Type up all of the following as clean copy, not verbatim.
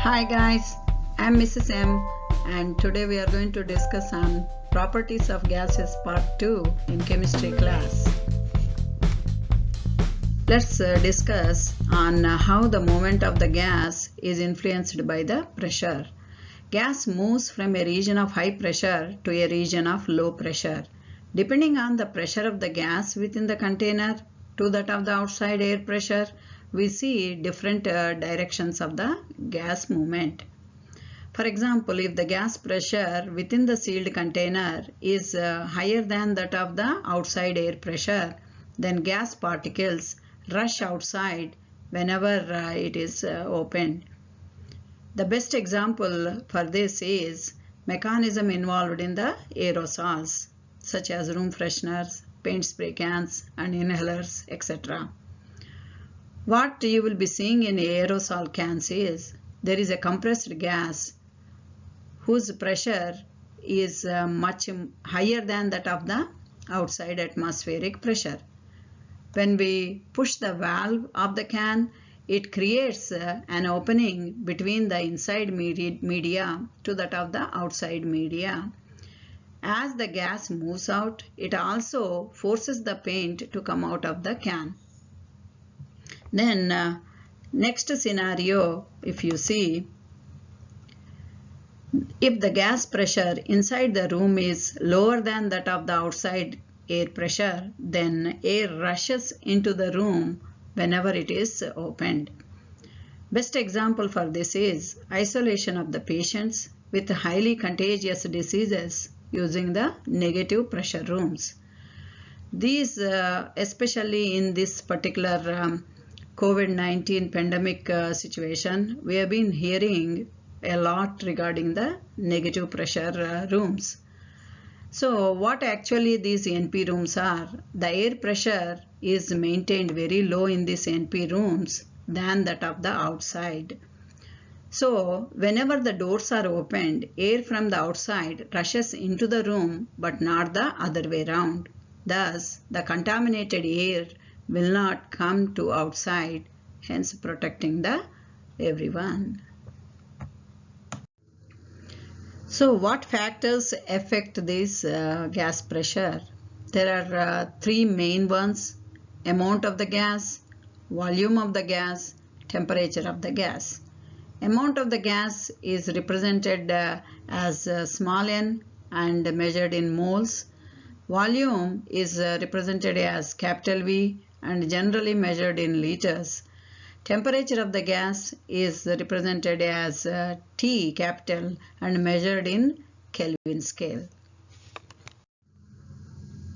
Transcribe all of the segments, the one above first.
Hi guys, I'm Mrs. M and today we are going to discuss on properties of gases part 2 in chemistry class. Let's discuss on how the movement of the gas is influenced by the pressure. Gas moves from a region of high pressure to a region of low pressure. Depending on the pressure of the gas within the container to that of the outside air pressure, we see different directions of the gas movement. For example, if the gas pressure within the sealed container is higher than that of the outside air pressure, then gas particles rush outside whenever it is opened. The best example for this is mechanism involved in the aerosols, such as room fresheners, paint spray cans, and inhalers, etc. What you will be seeing in aerosol cans is there is a compressed gas whose pressure is much higher than that of the outside atmospheric pressure. When we push the valve of the can, it creates an opening between the inside media to that of the outside media. As the gas moves out, it also forces the paint to come out of the can. Then next scenario, if you see, if the gas pressure inside the room is lower than that of the outside air pressure, then air rushes into the room whenever it is opened. Best example for this is isolation of the patients with highly contagious diseases using the negative pressure rooms. These, especially in this particular COVID-19 pandemic situation, we have been hearing a lot regarding the negative pressure rooms. So what actually these NP rooms are, the air pressure is maintained very low in these NP rooms than that of the outside. So whenever the doors are opened, air from the outside rushes into the room but not the other way around. Thus, the contaminated air will not come to outside, hence protecting everyone. So what factors affect this gas pressure? There are three main ones: amount of the gas, volume of the gas, temperature of the gas. Amount of the gas is represented as small n and measured in moles. Volume is represented as capital V and generally measured in liters. Temperature of the gas is represented as T capital and measured in Kelvin scale.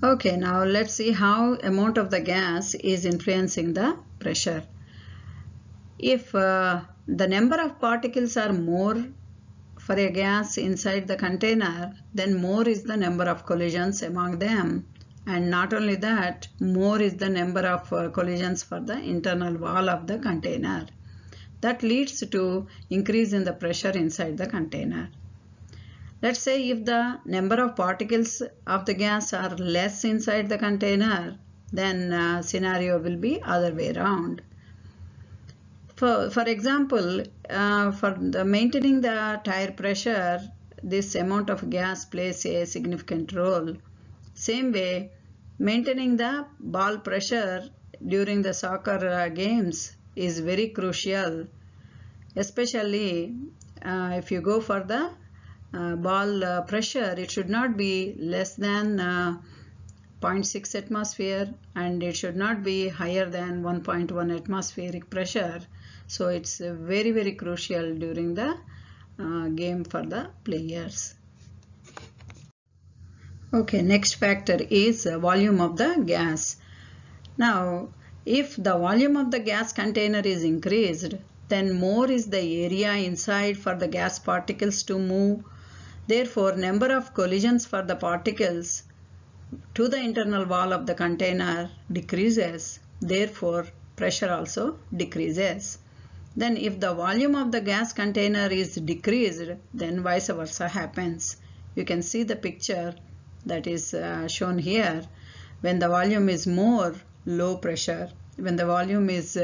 Okay, now let's see how amount of the gas is influencing the pressure. If the number of particles are more for a gas inside the container, then more is the number of collisions among them. And not only that, more is the number of collisions for the internal wall of the container. That leads to increase in the pressure inside the container. Let's say if the number of particles of the gas are less inside the container, then scenario will be other way around. For example, for maintaining the tire pressure, this amount of gas plays a significant role. Same way, maintaining the ball pressure during the soccer games is very crucial, especially if you go for the ball pressure, it should not be less than 0.6 atmosphere and it should not be higher than 1.1 atmospheric pressure. So it's very, very crucial during the game for the players. Okay, next factor is volume of the gas. Now, if the volume of the gas container is increased, then more is the area inside for the gas particles to move. Therefore, number of collisions for the particles to the internal wall of the container decreases. Therefore, pressure also decreases. Then if the volume of the gas container is decreased, then vice versa happens. You can see the picture that is shown here. When the volume is more, low pressure. When the volume is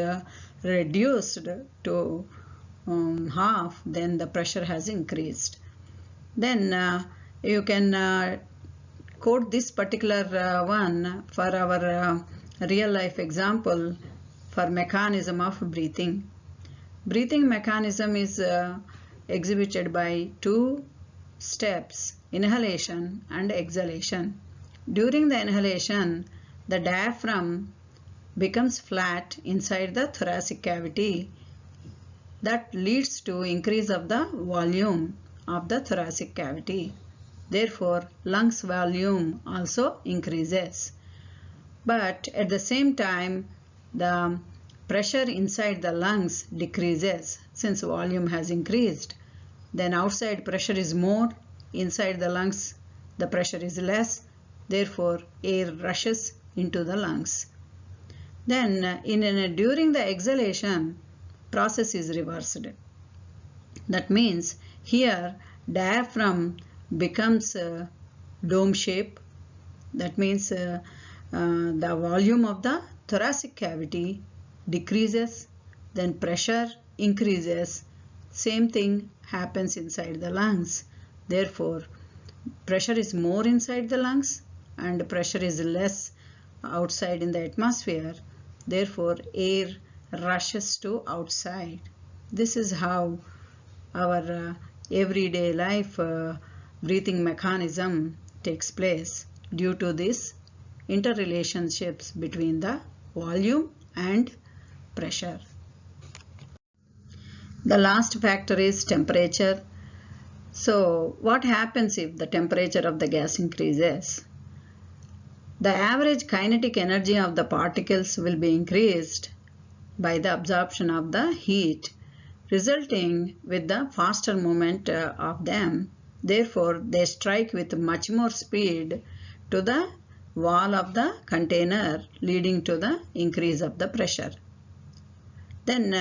reduced to half, then the pressure has increased. Then you can quote this particular one for our real life example for mechanism of breathing. Breathing mechanism is exhibited by two steps, inhalation and exhalation. During the inhalation, the diaphragm becomes flat inside the thoracic cavity. That leads to increase of the volume of the thoracic cavity. Therefore, lungs volume also increases. But at the same time, the pressure inside the lungs decreases since volume has increased. Then outside pressure is more, inside the lungs the pressure is less. Therefore, air rushes into the lungs. Then during the exhalation, process is reversed. That means here diaphragm becomes dome shape. That means the volume of the thoracic cavity decreases, then pressure increases. Same thing happens inside the lungs. Therefore, pressure is more inside the lungs and pressure is less outside in the atmosphere. Therefore, air rushes to outside. This is how our everyday life breathing mechanism takes place due to these interrelationships between the volume and pressure. The last factor is temperature. So what happens if the temperature of the gas increases? The average kinetic energy of the particles will be increased by the absorption of the heat, resulting with the faster movement of them. Therefore, they strike with much more speed to the wall of the container, leading to the increase of the pressure. Then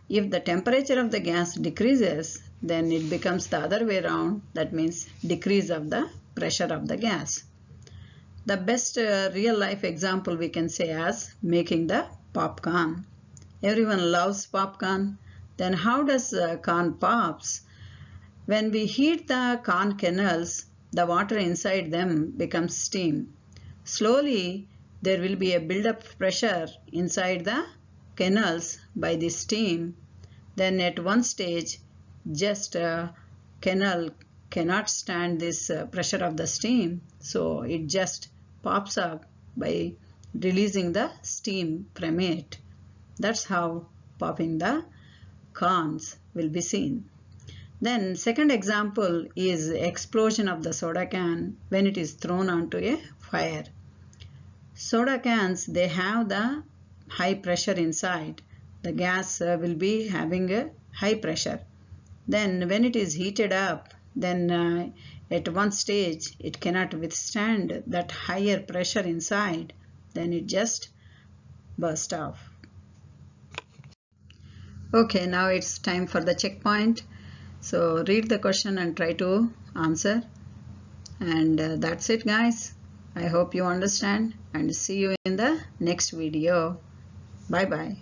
if the temperature of the gas decreases, then it becomes the other way around. That means decrease of the pressure of the gas. The best real life example we can say as making the popcorn. Everyone loves popcorn. Then how does corn pops? When we heat the corn kernels, the water inside them becomes steam. Slowly there will be a build-up pressure inside the kernels by the steam. Then at one stage, just kernel cannot stand this pressure of the steam, so it just pops up by releasing the steam from it. That's how popping the corns will be seen. Then second example is explosion of the soda can when it is thrown onto a fire. Soda cans, they have the high pressure inside. The gas will be having a high pressure. Then when it is heated up, then at one stage it cannot withstand that higher pressure inside. Then it just bursts off. Okay, now it's time for the checkpoint. So read the question and try to answer. And that's it, guys. I hope you understand and see you in the next video. Bye bye.